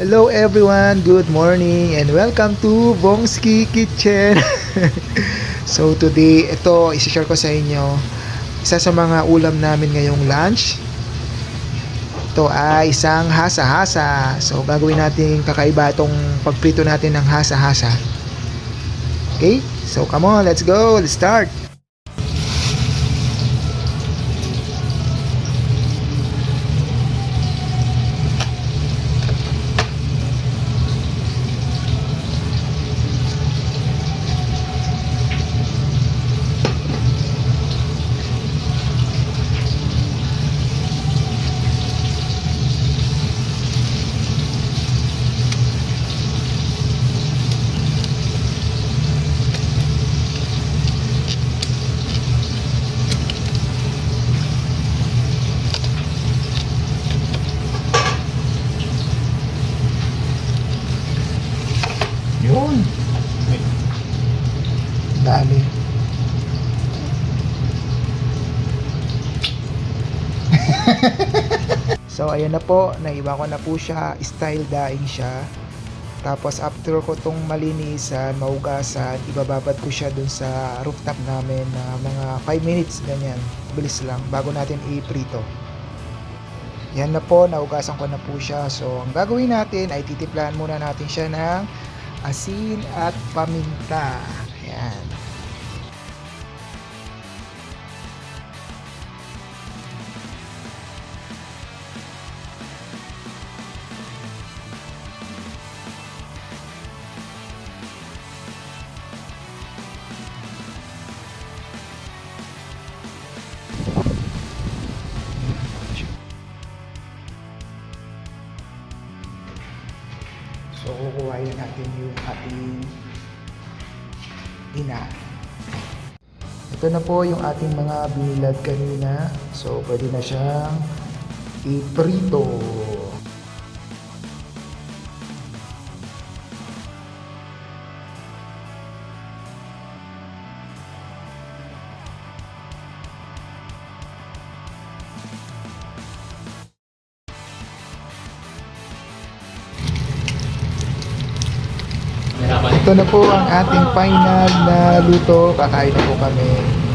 Hello everyone, good morning and welcome to Bongski Kitchen. So today, ito isi-share ko sa inyo isa sa mga ulam namin ngayong lunch. Ito ay isang hasa-hasa. So gagawin natin kakaiba itong pagprito natin ng hasa-hasa. Okay? So come on, let's go. Let's start. Yun. Dami. So ayan na po, naiba ko na po siya, style daing siya. Tapos after ko tong malinisan, maugasan, ibababad ko siya dun sa rooftop namin na mga 5 minutes ganyan. Bilis lang bago natin i-prito. Yan na po, naugasan ko na po siya. So ang gagawin natin ay titimplahan muna natin siya ng asin at paminta. Ayan. So, kukuhain natin yung ating ina. Ito na po yung ating mga binilad kanina. So, pwede na siyang iprito. Ito na po ang ating final na luto. Kakain na po kami.